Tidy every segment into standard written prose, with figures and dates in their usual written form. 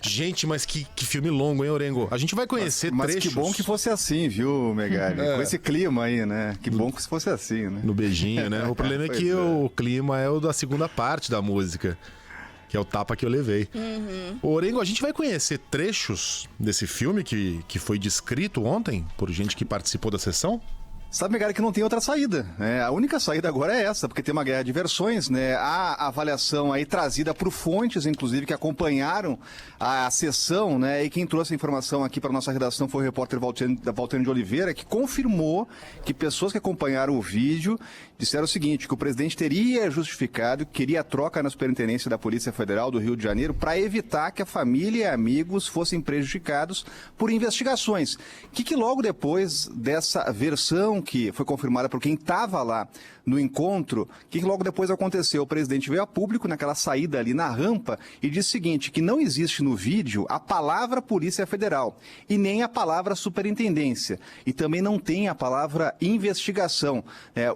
Gente, mas que filme longo, hein, Orengo? A gente vai conhecer mas trechos. Que bom que fosse assim, viu, Megali? Com esse clima aí, né? Que bom que fosse assim, né? No beijinho, né? O problema é que o clima é o da segunda parte da música, que é o tapa que eu levei. Orengo, a gente vai conhecer trechos desse filme que foi descrito ontem por gente que participou da sessão? Sabe, Megali, que não tem outra saída, né? A única saída agora é essa, porque tem uma guerra de versões, né? Há avaliação aí trazida por fontes, inclusive, que acompanharam a sessão, né? E quem trouxe a informação aqui para nossa redação foi o repórter Valtênio de Oliveira, que confirmou que pessoas que acompanharam o vídeo disseram o seguinte, que o presidente teria justificado que queria a troca na superintendência da Polícia Federal do Rio de Janeiro para evitar que a família e amigos fossem prejudicados por investigações. Que logo depois dessa versão que foi confirmada por quem estava lá no encontro, que logo depois aconteceu? O presidente veio a público naquela saída ali na rampa e disse o seguinte, que não existe no vídeo a palavra Polícia Federal e nem a palavra superintendência e também não tem a palavra investigação.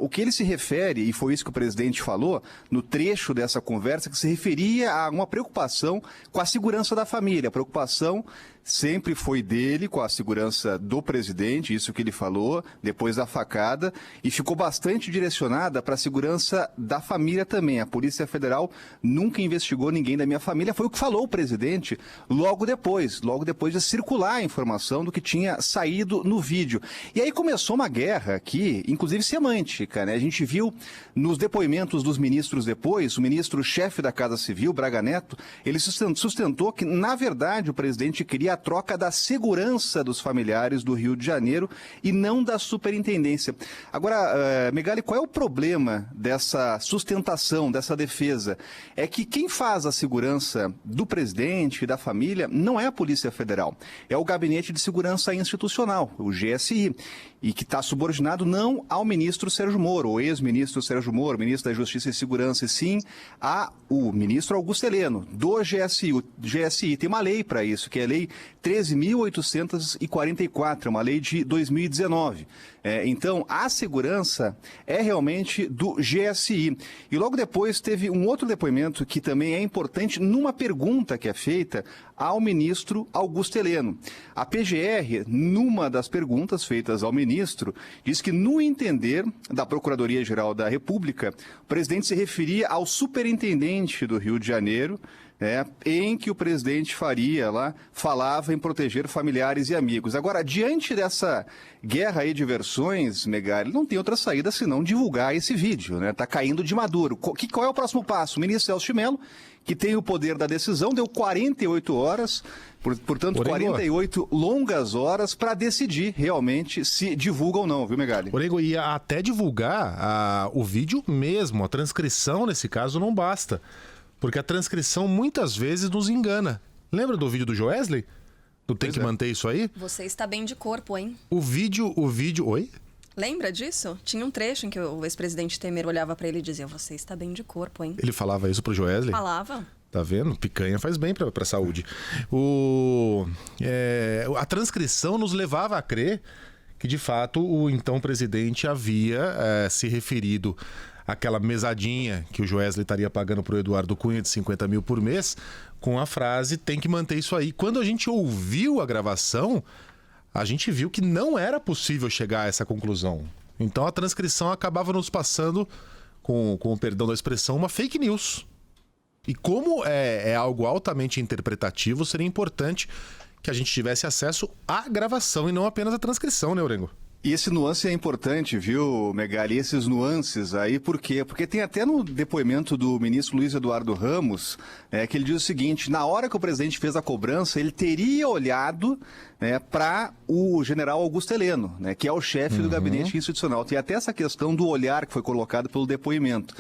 O que ele se refere, e foi isso que o presidente falou no trecho dessa conversa, que se referia a uma preocupação com a segurança da família, a preocupação sempre foi dele com a segurança do presidente, isso que ele falou, depois da facada, e ficou bastante direcionada para a segurança da família também. A Polícia Federal nunca investigou ninguém da minha família, foi o que falou o presidente logo depois de circular a informação do que tinha saído no vídeo. E aí começou uma guerra aqui, inclusive semântica, né? A gente viu nos depoimentos dos ministros depois, o ministro-chefe da Casa Civil, Braga Neto, ele sustentou que, na verdade, o presidente queria a troca da segurança dos familiares do Rio de Janeiro e não da superintendência. Agora, Megali, qual é o problema dessa sustentação, dessa defesa? É que quem faz a segurança do presidente e da família não é a Polícia Federal, é o Gabinete de Segurança Institucional, o GSI, e que está subordinado não ao ministro Sérgio Moro, o ex-ministro Sérgio Moro, ministro da Justiça e Segurança, e sim ao ministro Augusto Heleno, do GSI. O GSI tem uma lei para isso, que é a Lei 13.844, uma lei de 2019. Então, a segurança é realmente do GSI. E logo depois teve um outro depoimento que também é importante numa pergunta que é feita ao ministro Augusto Heleno. A PGR, numa das perguntas feitas ao ministro, diz que, no entender da Procuradoria-Geral da República, o presidente se referia ao superintendente do Rio de Janeiro, em que o presidente Faria lá falava em proteger familiares e amigos. Agora, diante dessa guerra aí de versões, Megali, não tem outra saída senão divulgar esse vídeo, né? Tá caindo de maduro. Qual é o próximo passo? O ministro Celso de Mello, que tem o poder da decisão, deu 48 horas, portanto, 48 longas horas para decidir realmente se divulga ou não, viu, Megali? Orengo, ia até divulgar o vídeo mesmo, a transcrição nesse caso não basta. Porque a transcrição muitas vezes nos engana. Lembra do vídeo do Joesley? Do Tem que manter isso aí? Você está bem de corpo, hein? O vídeo... Oi? Lembra disso? Tinha um trecho em que o ex-presidente Temer olhava para ele e dizia: você está bem de corpo, hein? Ele falava isso pro Joesley? Falava. Tá vendo? Picanha faz bem pra saúde. A transcrição nos levava a crer que, de fato, o então presidente havia se referido aquela mesadinha que o Joesley estaria pagando pro Eduardo Cunha de 50 mil por mês, com a frase, tem que manter isso aí. Quando a gente ouviu a gravação, a gente viu que não era possível chegar a essa conclusão. Então a transcrição acabava nos passando, com o perdão da expressão, uma fake news. E como é algo altamente interpretativo, seria importante que a gente tivesse acesso à gravação e não apenas à transcrição, né, Orengo? E esse nuance é importante, viu, Megali? Esses nuances aí, por quê? Porque tem até no depoimento do ministro Luiz Eduardo Ramos, que ele diz o seguinte: na hora que o presidente fez a cobrança, ele teria olhado para o general Augusto Heleno, que é o chefe do gabinete institucional. Tem até essa questão do olhar que foi colocado pelo depoimento.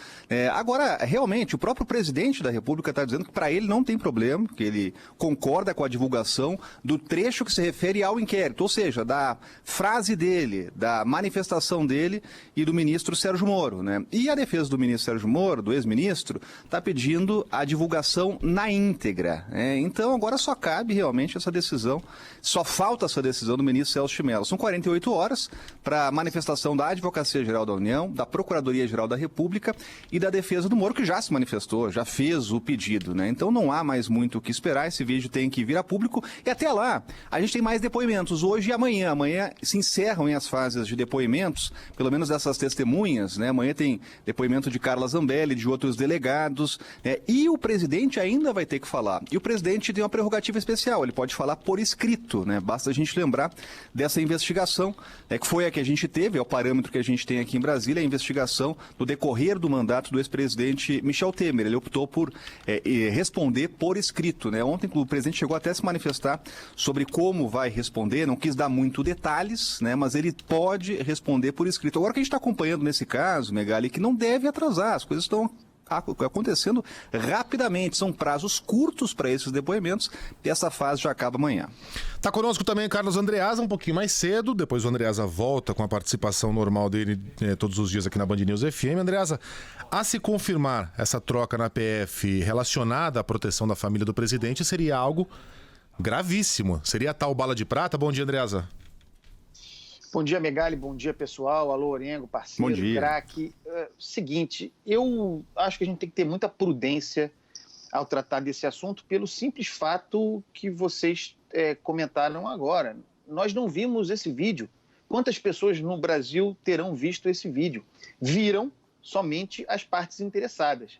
Agora, realmente, o próprio presidente da República está dizendo que para ele não tem problema, que ele concorda com a divulgação do trecho que se refere ao inquérito, ou seja, da frase dele, detalhe da manifestação dele e do ministro Sérgio Moro, né? E a defesa do ministro Sérgio Moro, do ex-ministro, está pedindo a divulgação na íntegra, né? Então agora só cabe realmente essa decisão, só falta essa decisão do ministro Celso de Mello. São 48 horas para a manifestação da Advocacia-Geral da União, da Procuradoria-Geral da República e da defesa do Moro, que já se manifestou, já fez o pedido, né? Então não há mais muito o que esperar, esse vídeo tem que vir a público e até lá a gente tem mais depoimentos hoje e amanhã. Amanhã se encerram as fases de depoimentos, pelo menos dessas testemunhas, né? Amanhã tem depoimento de Carla Zambelli, de outros delegados, né? E o presidente ainda vai ter que falar. E o presidente tem uma prerrogativa especial, ele pode falar por escrito, né? Basta a gente lembrar dessa investigação, que foi a que a gente teve, é o parâmetro que a gente tem aqui em Brasília, a investigação no decorrer do mandato do ex-presidente Michel Temer. Ele optou por responder por escrito, né? Ontem o presidente chegou até a se manifestar sobre como vai responder, não quis dar muito detalhes, né? Mas ele pode responder por escrito. Agora, o que a gente está acompanhando nesse caso, Megali, que não deve atrasar, as coisas estão acontecendo rapidamente, são prazos curtos para esses depoimentos e essa fase já acaba amanhã. Tá conosco também Carlos Andreasa, um pouquinho mais cedo, depois o Andreasa volta com a participação normal dele todos os dias aqui na Band News FM. Andreasa, a se confirmar essa troca na PF relacionada à proteção da família do presidente, seria algo gravíssimo, seria a tal bala de prata? Bom dia, Andreasa. Bom dia, Megali, bom dia, pessoal. Alô, Orengo, parceiro, craque. Seguinte, eu acho que a gente tem que ter muita prudência ao tratar desse assunto pelo simples fato que vocês comentaram agora. Nós não vimos esse vídeo. Quantas pessoas no Brasil terão visto esse vídeo? Viram somente as partes interessadas.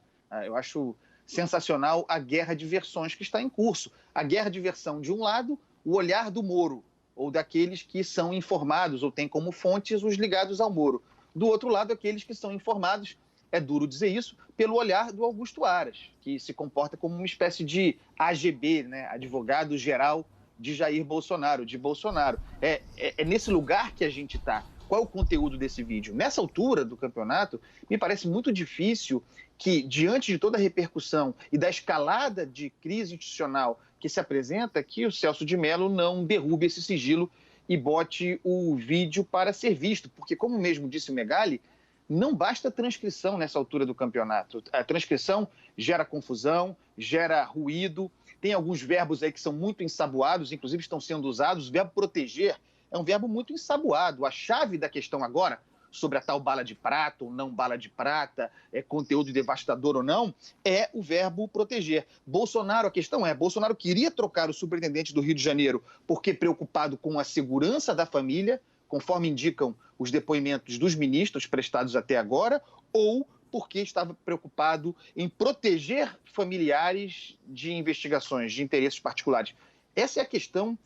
Eu acho sensacional a guerra de versões que está em curso. A guerra de versão, de um lado, o olhar do Moro, ou daqueles que são informados ou têm como fontes os ligados ao Moro. Do outro lado, aqueles que são informados, é duro dizer isso, pelo olhar do Augusto Aras, que se comporta como uma espécie de AGB, né? Advogado-geral de Jair Bolsonaro, de Bolsonaro. É nesse lugar que a gente está. Qual é o conteúdo desse vídeo? Nessa altura do campeonato, me parece muito difícil que, diante de toda a repercussão e da escalada de crise institucional que se apresenta, que o Celso de Mello não derrube esse sigilo e bote o vídeo para ser visto. Porque, como mesmo disse o Megali, não basta transcrição nessa altura do campeonato. A transcrição gera confusão, gera ruído, tem alguns verbos aí que são muito ensaboados, inclusive estão sendo usados. O verbo proteger é um verbo muito ensaboado. A chave da questão agora, sobre a tal bala de prata ou não bala de prata, conteúdo devastador ou não, é o verbo proteger. Bolsonaro, a questão é, Bolsonaro queria trocar o superintendente do Rio de Janeiro porque preocupado com a segurança da família, conforme indicam os depoimentos dos ministros prestados até agora, ou porque estava preocupado em proteger familiares de investigações, de interesses particulares. Essa é a questão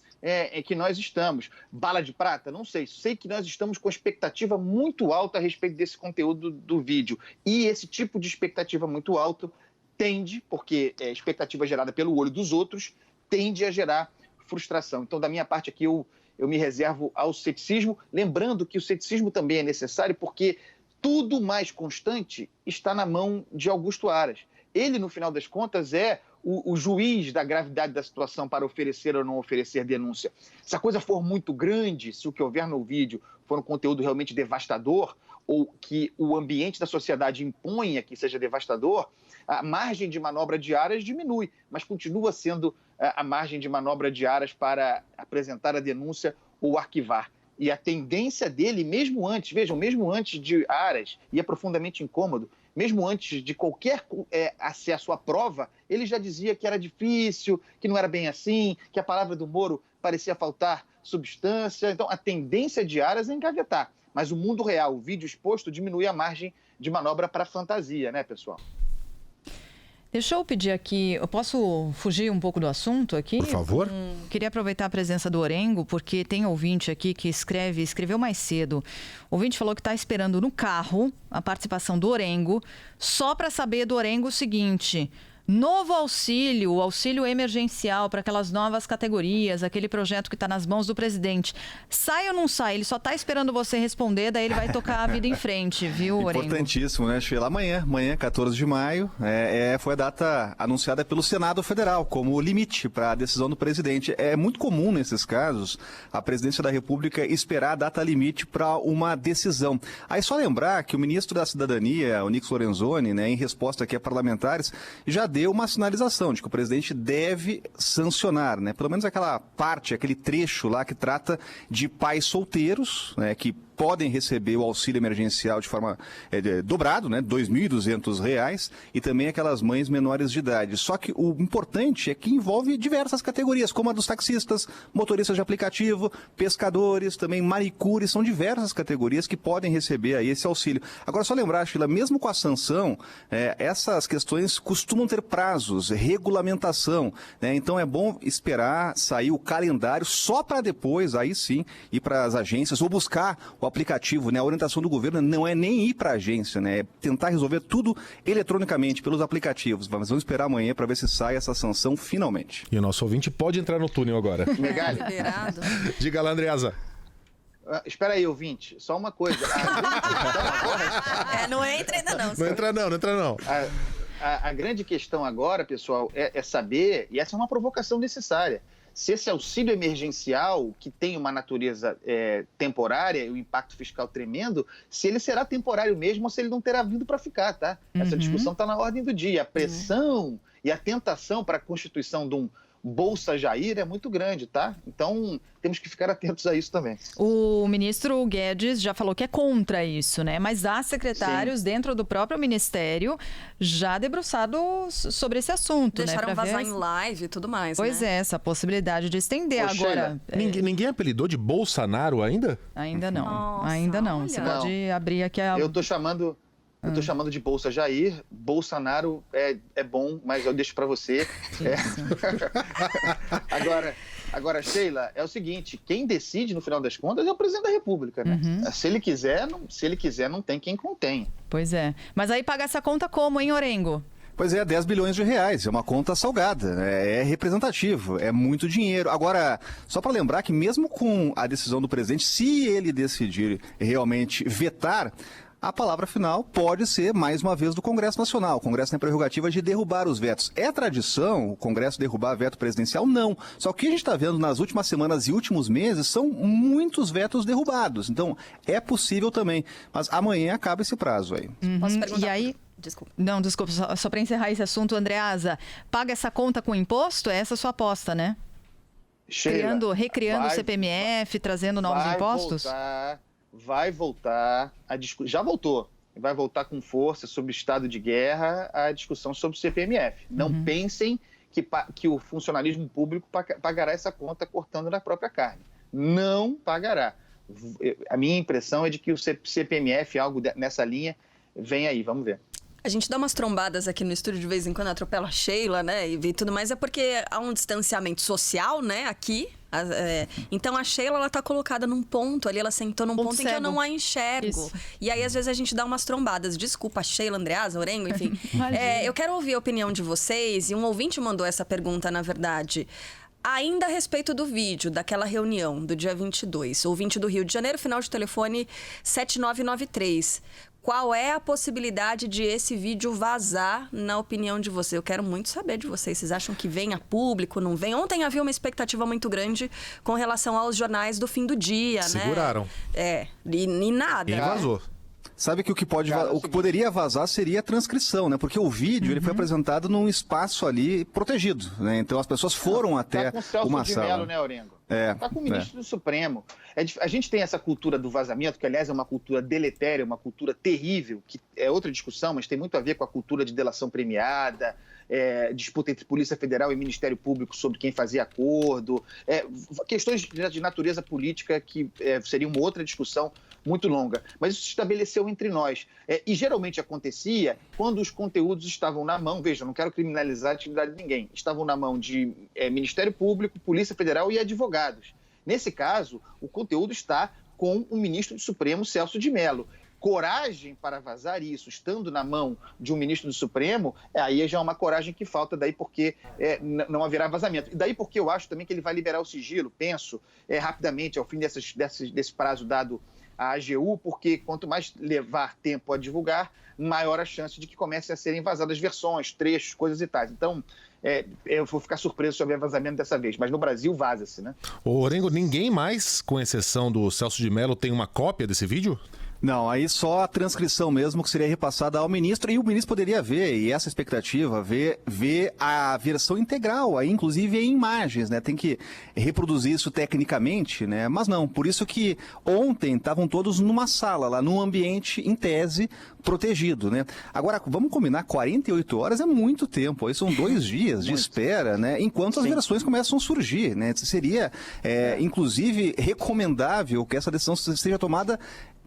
que nós estamos. Bala de prata? Não sei. Sei que nós estamos com expectativa muito alta a respeito desse conteúdo do vídeo. E esse tipo de expectativa muito alta tende, porque é expectativa gerada pelo olho dos outros, tende a gerar frustração. Então, da minha parte aqui, eu me reservo ao ceticismo, lembrando que o ceticismo também é necessário porque tudo mais constante está na mão de Augusto Aras. Ele, no final das contas, é o juiz da gravidade da situação para oferecer ou não oferecer denúncia. Se a coisa for muito grande, se o que houver no vídeo for um conteúdo realmente devastador, ou que o ambiente da sociedade imponha que seja devastador, a margem de manobra de Aras diminui, mas continua sendo a margem de manobra de Aras para apresentar a denúncia ou arquivar. E a tendência dele, mesmo antes, vejam, mesmo antes de Aras, e é profundamente incômodo, mesmo antes de qualquer acesso à prova, ele já dizia que era difícil, que não era bem assim, que a palavra do Moro parecia faltar substância. Então, a tendência de Aras é engavetar. Mas o mundo real, o vídeo exposto, diminui a margem de manobra para a fantasia, né, pessoal? Deixa eu pedir aqui, eu posso fugir um pouco do assunto aqui? Por favor. Queria aproveitar a presença do Orengo, porque tem ouvinte aqui que escreveu mais cedo. O ouvinte falou que está esperando no carro a participação do Orengo, só para saber do Orengo o seguinte: Novo auxílio, o auxílio emergencial para aquelas novas categorias, aquele projeto que está nas mãos do presidente. Sai ou não sai? Ele só está esperando você responder, daí ele vai tocar a vida em frente, viu, Orengo? Importantíssimo, né, Sheila? Amanhã, 14 de maio, foi a data anunciada pelo Senado Federal como limite para a decisão do presidente. É muito comum nesses casos a presidência da República esperar a data limite para uma decisão. Aí só lembrar que o ministro da Cidadania, o Onyx Lorenzoni, né, em resposta aqui a parlamentares, já deu uma sinalização de que o presidente deve sancionar, né? Pelo menos aquela parte, aquele trecho lá que trata de pais solteiros, né, que podem receber o auxílio emergencial de forma dobrado, né, R$ 2.200, e também aquelas mães menores de idade. Só que o importante é que envolve diversas categorias, como a dos taxistas, motoristas de aplicativo, pescadores, também manicures, são diversas categorias que podem receber aí esse auxílio. Agora, só lembrar, Sheila, mesmo com a sanção, essas questões costumam ter prazos, regulamentação, né? Então é bom esperar sair o calendário só para depois, aí sim, ir para as agências ou buscar o aplicativo, né? A orientação do governo não é nem ir para a agência, né? É tentar resolver tudo eletronicamente pelos aplicativos. Mas vamos esperar amanhã para ver se sai essa sanção finalmente. E o nosso ouvinte pode entrar no túnel agora. Megali. Diga lá, Andreasa. Espera aí, ouvinte, só uma coisa. Não entra ainda não. Não entra não. A grande questão agora, pessoal, é saber, e essa é uma provocação necessária, se esse auxílio emergencial, que tem uma natureza temporária e um impacto fiscal tremendo, se ele será temporário mesmo ou se ele não terá vindo para ficar, tá? Essa discussão está na ordem do dia. A pressão e a tentação para a constituição de um Bolsa Jair é muito grande, tá? Então, temos que ficar atentos a isso também. O ministro Guedes já falou que é contra isso, né? Mas há secretários dentro do próprio ministério já debruçados sobre esse assunto, Deixaram né? vazar em live e tudo mais, Pois né? essa possibilidade de estender agora. Ninguém apelidou de Bolsonaro ainda? Ainda não, Nossa, ainda não. olha. Você pode abrir aqui a... Eu tô chamando de Bolsa Jair. Bolsonaro é bom, mas eu deixo para você. Agora, Sheila, é o seguinte, quem decide, no final das contas, é o presidente da República, né? Se ele quiser, não tem quem contém. Pois é. Mas aí paga essa conta como, hein, Orengo? Pois é, 10 bilhões de reais, é uma conta salgada, é representativo, é muito dinheiro. Agora, só para lembrar que mesmo com a decisão do presidente, se ele decidir realmente vetar, a palavra final pode ser, mais uma vez, do Congresso Nacional. O Congresso tem a prerrogativa de derrubar os vetos. É tradição o Congresso derrubar veto presidencial? Não. Só que o que a gente está vendo nas últimas semanas e últimos meses são muitos vetos derrubados. Então, é possível também. Mas amanhã acaba esse prazo aí. Posso perguntar? E aí... Desculpa. Não, desculpa, só para encerrar esse assunto, Andreasa, paga essa conta com imposto? É essa a sua aposta, né? Sheila, recriando o CPMF, trazendo novos impostos? Vai voltar, já voltou, vai voltar com força sobre o estado de guerra a discussão sobre o CPMF. Não pensem que o funcionalismo público pagará essa conta cortando na própria carne. Não pagará. A minha impressão é de que o CPMF, algo nessa linha, vem aí, vamos ver. A gente dá umas trombadas aqui no estúdio de vez em quando, atropela a Sheila, né, e tudo mais, é porque há um distanciamento social, né, aqui. Então a Sheila, ela tá colocada num ponto ali, ela sentou num ponto em que eu não a enxergo. Isso. E aí, às vezes, a gente dá umas trombadas. Desculpa, Sheila, Andreasa, Orengo, enfim. Eu quero ouvir a opinião de vocês, e um ouvinte mandou essa pergunta, na verdade. Ainda a respeito do vídeo, daquela reunião do dia 22, ouvinte do Rio de Janeiro, final de telefone 7993. Qual é a possibilidade de esse vídeo vazar, na opinião de vocês? Eu quero muito saber de vocês. Vocês acham que vem a público, não vem? Ontem havia uma expectativa muito grande com relação aos jornais do fim do dia, Seguraram. né? E nada. E vazou. Sabe que o que poderia vazar seria a transcrição, né? Porque o vídeo ele foi apresentado num espaço ali protegido, né? Então as pessoas foram até com o Celso uma de sala. Mello, né, Orengo? Está com o ministro do Supremo. A gente tem essa cultura do vazamento, que aliás é uma cultura deletéria, uma cultura terrível, que é outra discussão, mas tem muito a ver com a cultura de delação premiada, disputa entre Polícia Federal e Ministério Público sobre quem fazia acordo, questões de natureza política que seria uma outra discussão muito longa. Mas isso se estabeleceu entre nós. E geralmente acontecia quando os conteúdos estavam na mão, veja, não quero criminalizar a atividade de ninguém, estavam na mão de Ministério Público, Polícia Federal e advogados. Nesse caso, o conteúdo está com o ministro do Supremo, Celso de Mello. coragem para vazar isso, estando na mão de um ministro do Supremo, aí já é uma coragem que falta, daí porque não haverá vazamento. E daí porque eu acho também que ele vai liberar o sigilo, penso, rapidamente, ao fim desse prazo dado à AGU, porque quanto mais levar tempo a divulgar, maior a chance de que comecem a serem vazadas versões, trechos, coisas e tais. Então, eu vou ficar surpreso se houver vazamento dessa vez, mas no Brasil vaza-se, né? Ô, Orengo, ninguém mais, com exceção do Celso de Mello, tem uma cópia desse vídeo? Não, aí só a transcrição mesmo que seria repassada ao ministro, e o ministro poderia ver, e essa expectativa, ver a versão integral, aí inclusive em imagens, né? Tem que reproduzir isso tecnicamente, né? Mas não, por isso que ontem estavam todos numa sala, lá num ambiente, em tese, protegido, né? Agora, vamos combinar, 48 horas é muito tempo, aí são 2 dias de espera, né? Enquanto as versões começam a surgir, né? Seria, inclusive, recomendável que essa decisão seja tomada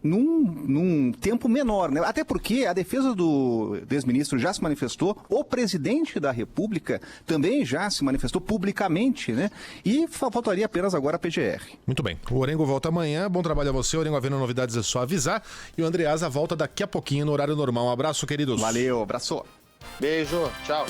num tempo menor, né? Até porque a defesa do ex-ministro já se manifestou, o presidente da República também já se manifestou publicamente, né? E faltaria apenas agora a PGR. Muito bem. O Orengo volta amanhã. Bom trabalho a você. Orengo, havendo novidades é só avisar. E o Andreasa volta daqui a pouquinho no horário normal. Um abraço, queridos. Valeu, abraço. Beijo, tchau.